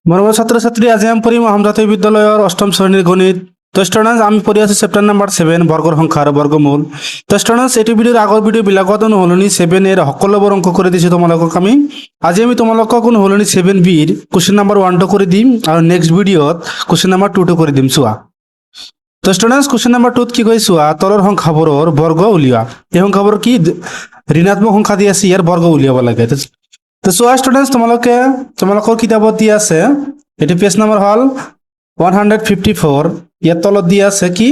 মৰমৰ ছাত্ৰ ছাত্ৰী, আজি আমি পঢ়িম অসম জাতীয় বিদ্যালয়ৰ অষ্টম শ্ৰেণীৰ গণিত। তো ষ্টুডেণ্টছ, আমি পঢ়ি আছোঁ চেপ্টাৰ নাম্বাৰ 7 বৰ্গৰ সংখ্যা আৰু বৰ্গমূল। তো ষ্টুডেণ্টছ, এইটো ভিডিঅ'ৰ আগৰ ভিডিঅ'বিলাকত অনুসৰণি 7A সকলোবোৰ অংক কৰি দিছোঁ তোমালোকক আমি। আজি আমি তোমালোকক অনুসৰণি 7Bৰ কুৱেশ্যন নাম্বাৰ 1টো কৰি দিম আৰু নেক্সট ভিডিঅ'ত কুৱেশ্যন নাম্বাৰ 2টো কৰি দিম। চোৱা, তো ষ্টুডেণ্টছ, কুৱেশ্যন নাম্বাৰ 2ত কি কৈ চোৱা, তলৰ সংখ্যাবোৰৰ বৰ্গ উলিওৱা। এই সংখ্যাবোৰ কি ঋণাত্মক সংখ্যা দি আছে, ইয়াৰ বৰ্গ উলিয়াব লাগে। তো চোৱা ষ্টুডেণ্টছ, তোমালোকৰ কিতাপত দি আছে, এটি পেজ নাম্বাৰ হ'ল 154। ইয়াৰ তলত দি আছে কি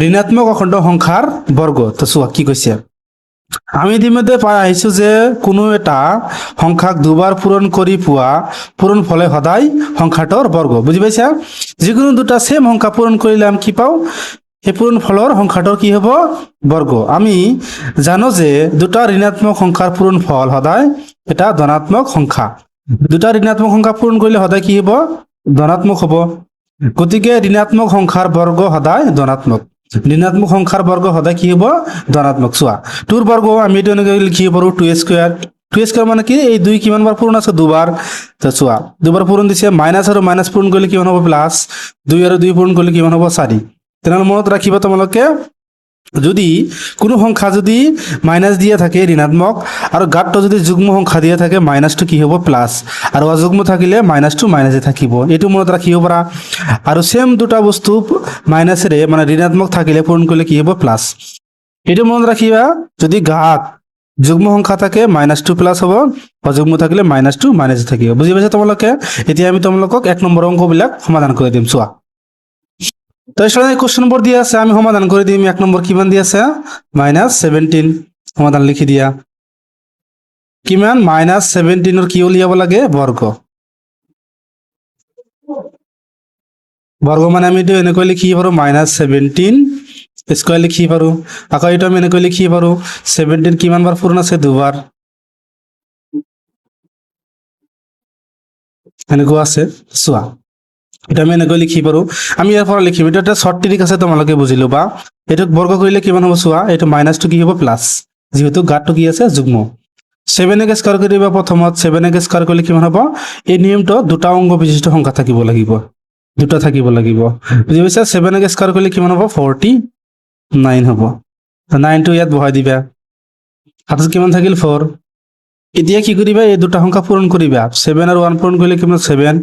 ঋণাত্মক অখণ্ড সংখ্যাৰ বৰ্গ। তো চোৱা কি কৈছে, আমি ইতিমধ্যে পাই আহিছোঁ যে কোনো এটা সংখ্যাক দুবাৰ পূৰণ কৰি পোৱা পূৰণফলে সদায় সংখ্যাটোৰ বৰ্গ। বুজি পাইছা? যিকোনো দুটা সেম সংখ্যা পূৰণ কৰিলে আমি কি পাওঁ, সেই পূৰণফলৰ সংখ্যাটোৰ কি হ'ব, বৰ্গ। আমি জানো যে দুটা ঋণাত্মক সংখ্যাৰ পূৰণফল সদায় এটা ধনাত্মক সংখ্যা। দুটা ঋণাত্মক সংখ্যা পূৰণ কৰিলে সদায় কি হ'ব, ধনাত্মক হ'ব। গতিকে ঋণাত্মক সংখ্যাৰ বৰ্গ সদায় ধনাত্মক। ঋণাত্মক সংখ্যাৰ বৰ্গ সদায় কি হ'ব, ধনাত্মক। চোৱা, 2ৰ বৰ্গ আমি এইটো এনেকৈ লিখিব পাৰোঁ 2² 2² মানে কি, এই 2 কিমান বাৰ পূৰণ আছে, দুবাৰ। তো চোৱা, দুবাৰ পূৰণ দিছে, মাইনাছ আৰু মাইনাছ পূৰণ কৰিলে কিমান হ'ব, প্লাছ। 2 আৰু 2 পূৰণ কৰিলে কিমান হ'ব, 4। তেনেহ'লে মনত ৰাখিবা তোমালোকে, যদি কোনো সংখ্যা যদি মাইনাছ দিয়া থাকে ঋণাত্মক, আৰু গাতটো যদি যুগ্ম সংখ্যা দিয়া থাকে, মাইনাছটো কি হ'ব, প্লাছ, আৰু অযুগ্ম থাকিলে মাইনাছটো মাইনাছে থাকিব। এইটো মনত ৰাখিব পাৰা। আৰু সেম দুটা বস্তু মাইনাছেৰে মানে ঋণাত্মক থাকিলে পূৰণ কৰিলে কি হ'ব, প্লাছ। এইটো মনত ৰাখিবা, যদি গাত যুগ্ম সংখ্যা থাকে মাইনাছটো প্লাছ হ'ব, অযুগ্ম থাকিলে মাইনাছটো মাইনাছে থাকিব। বুজি পাইছা তোমালোকে? এতিয়া আমি তোমালোকক 1 নম্বৰ অংকবিলাক সমাধান কৰি দিম। চোৱা, তো এই কোশ্চেনবোৰ দিয়া আছে, আমি সমাধান কৰি দিম। 1 নম্বৰ কিমান দি আছে, -17। সমাধান লিখি দিয়া, কিমান, -17ৰ কি উলিয়াব লাগে, বৰ্গ। বৰ্গ মানে আমি এইটো এনেকৈ লিখি পাৰোঁ, -17 স্কোয়াৰ লিখি পাৰোঁ। আকৌ এইটো আমি এনেকৈ লিখি পাৰোঁ, 17 কিমান বাৰ পূৰণ আছে, দুবাৰ। এনেকুৱা আছে। চোৱা, এটা আমি এনেকৈ লিখি পাৰোঁ। আমি ইয়াৰ পৰা লিখিম, এইটো এটা শ্বৰ্ট ট্ৰিক আছে, তোমালোকে বুজিলো বা। এইটোক বৰ্গ কৰিলে কিমান হ'ব, চোৱা, এইটো মাইনাছটো কি হ'ব, প্লাছ, যিহেতু গাতটো কি আছে, যুগ্ম। 7 স্কোয়াৰ কৰিবা প্ৰথমত, 7 স্কোয়াৰ কৰিলে কিমান হ'ব, এই নিয়মটো দুটা অংক বিশিষ্ট সংখ্যা থাকিব লাগিব, দুটা থাকিব লাগিব। বুজি পাইছা? 7 স্কোয়াৰ কৰিলে কিমান হ'ব, 49 হ'ব। 9টো ইয়াত বহাই দিবা, হাতত কিমান থাকিল, 4। এতিয়া কি কৰিবা, এই দুটা সংখ্যা পূৰণ কৰিবা। 7 আৰু 1 পূৰণ কৰিলে কিমান, 7।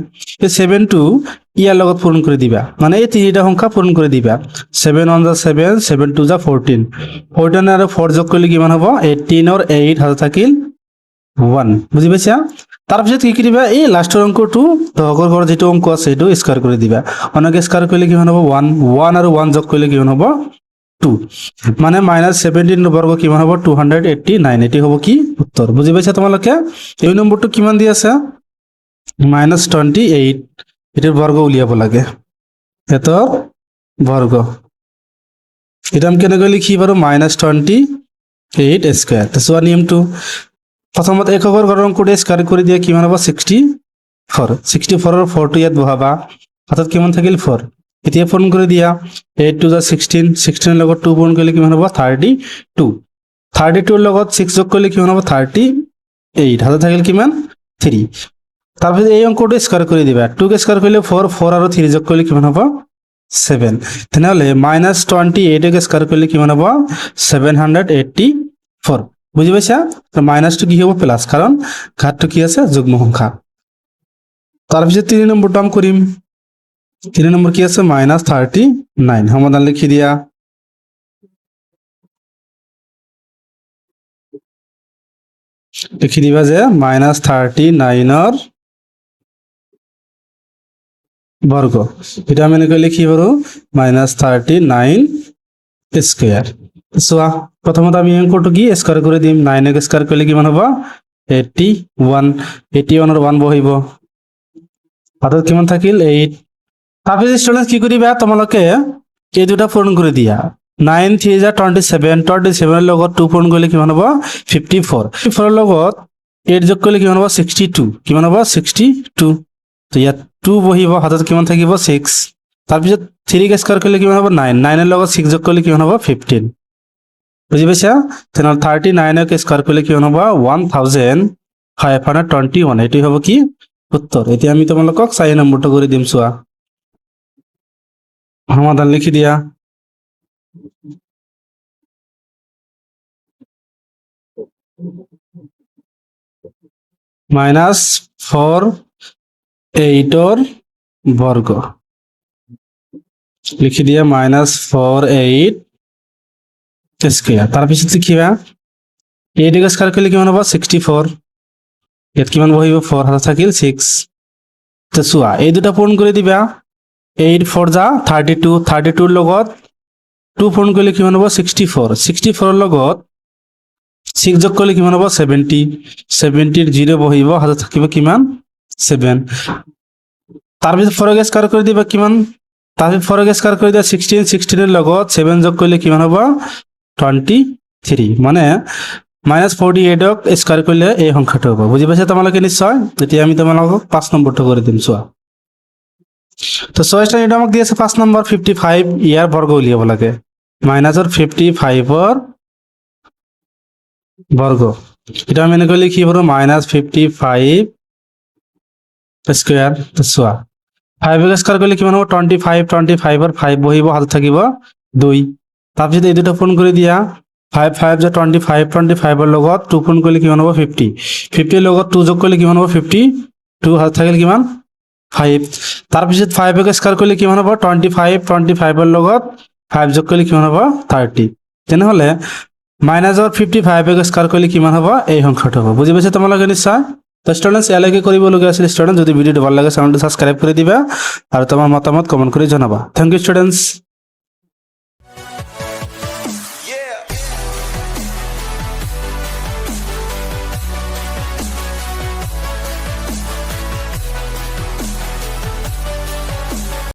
এই 7টো ইয়াৰ লগত পূৰণ কৰি দিবা, মানে এই তিনিটা সংখ্যা পূৰণ কৰি দিবা। 7 1 = 7, 7 2 = 14। 14 আৰু 4 যোগ কৰিলে কিমান হ'ব, 18 আৰু 8 হাতত থাকিল 1। বুজি পাইছা? তাৰপিছত কি কৰিবা, এই লাষ্টৰ অংকটো দশকৰ ঘৰত যিটো অংক আছে সেইটো স্কোয়াৰ কৰি দিবা। অনেক স্কোয়াৰ কৰিলে কিমান হ'ব, 1। 1 আৰু 1 যোগ কৰিলে কিমান হ'ব, 2। মানে -17ৰ বৰ্গ কিমান হ'ব, 289। এটি হ'ব কি উত্তৰ। বুজি পাইছা তোমালোকে? এই নম্বৰটো কিমান দি আছে, -28। এটিৰ বৰ্গ উলিয়াব লাগে, এটাৰ বৰ্গ। এটা আমি কেনেকৈ লিখি পাৰোঁ, -28 স্কোয়াৰ। তো চোৱা নিয়মটো, প্ৰথমত এককৰ ঘৰৰ অংকটো স্কোয়াৰ কৰি দিয়া, কিমান হ'ব, 64। 64ৰ 4টো ইয়াত বহাবা, হাতত কিমান থাকিল, 4। এতিয়া পূৰণ কৰি দিয়া, 8 2 = 16, 16ৰ লগত 2 পূৰণ কৰিলে কিমান হ'ব, 32। 32ৰ লগত 6 যোগ কৰিলে কিমান হ'ব, 38। হাতত থাকিল কিমান, 3। তাৰপিছত এই অংকটো স্কোয়াৰ কৰি দিবা, 2ক স্কোয়াৰ কৰিলে 4, 4 আৰু 3 যোগ কৰিলে কিমান হ'ব, 7। তেনেহ'লে -28ক স্কোয়াৰ কৰিলে কিমান হ'ব, 784। বুজি পাইছা? মাইনাছটো কি হ'ব, প্লাছ, কাৰণ ঘাতটো কি আছে, যুগ্ম সংখ্যা। তাৰপিছত 3 নম্বৰটো আমি কৰিম। 3 নম্বৰ কি আছে, -39। সমাধান লিখি দিয়া, লিখি দিবা যে -39ৰ বৰ্গ। এটা আমি এনেকৈ লিখি পাৰোঁ, -39 স্কোয়াৰ। চোৱা, প্ৰথমত আমি অংকটো কি স্কোয়াৰ কৰি দিম। 9ক স্কোয়াৰ কৰিলে কিমান হ'ব, 81। 81ৰ 1 বহিব, হাতত কিমান থাকিল, 8। তাৰপিছত ষ্টুডেণ্টছ কি কৰিবা, তোমালোকে এই দুটা পূৰণ কৰি দিয়া। 9 3 = 27, 27ৰ লগত 2 পূৰণ কৰিলে কিমান হ'ব, 54। 54ৰ লগত 8 যোগ কৰিলে কিমান হ'ব, 62। কিমান হ'ব, 62। তো ইয়াত 2 বহিব, হাতত কিমান থাকিব, 6। তাৰপিছত 3ক স্কোয়াৰ কৰিলে কিমান হ'ব, 9। 9ৰ লগত 6 যোগ কৰিলে কিমান হ'ব, 15। বুজি পাইছা? তেনেহ'লে 39ক স্কোয়াৰ কৰিলে কিমান হ'ব, 1521। এটি হ'ব কি উত্তৰ এতিয়া আমি তোমালোকক 4 নম্বৰটো কৰি দিম চোৱা সমাধান লিখি দিয়া -4 8 বৰ্গ লিখি দিয়া -4 8 স্কয়াৰ তাৰপিছত লিখিবা 8 স্কয়াৰ কৰিলে কিমান হ'ব 64 ইয়াত কিমান বহিব 4 হাত থাকিল 6 তো চোৱা এই দুটা পূৰণ কৰি দিবা 8 4 যা 32 32 ৰ লগত 2 পূৰণ কৰিলে কিমান হ'ব 64 64 ৰ লগত 6 যোগ কৰিলে কিমান হ'ব 70 70 ৰ 0 বহিব হাত থাকিব কিমান 7 তাৰপিছত 4 স্কয়াৰ কৰি দিবা কিমান তাৰপিছত 4 স্কয়াৰ কৰি দিয়া 16 16 ৰ লগত 7 যোগ কৰিলে কিমান হ'ব 23 মানে -48 স্কয়াৰ কৰিলে এই সংখ্যাটো হ'ব বুজি পাইছা তোমালোকে নিশ্চয় এতিয়া আমি তোমালোকক 5 নম্বৰটো কৰি দিম চোৱা তো চয়েসটা এটা আমাক দিয়েছে 5 নম্বৰ 55 ইয়াৰ বৰ্গ উলিয়াব লাগে মাইনাসৰ 55 বৰ্গ এটা আমি এনেকৈ লিখি পাৰো -55 স্কয়াৰ তো চোৱা 5 স্কয়াৰ কৰিলে কিমান হ'ব 25 25 ৰ 5 বহিব হাত থাকিব 2 তাৰপিছত এই দুটা পূৰণ কৰি দিয়া 5 5 যে 25 25 ৰ লগত 2 পূৰণ কৰিলে কিমান হ'ব 50 50 ৰ লগত 2 যোগ কৰিলে কিমান হ'ব 52 হাত থাকিল কিমান 5 তাৰপিছত 5 স্কয়াৰ কৰিলে কিমান হ'ব 25 25 ৰ লগত 5 যোগ কৰিলে কিমান হ'ব 30 তেনেহলে মাইনাসৰ 55 স্কয়াৰ কৰিলে কিমান হ'ব এই সংখ্যাটো হ'ব বুজি পাইছা তোমালোকে নিশ্চয় তো স্টুডেন্টস এলাকে কৰিবলগীয়া আছিল স্টুডেন্ট যদি ভিডিওটো ভাল লাগে চ্যানেলটো সাবস্ক্ৰাইব কৰি দিবা আৰু তোমাৰ মতামত কমেন্ট কৰি জনাবা থ্যাংক ইউ স্টুডেন্টস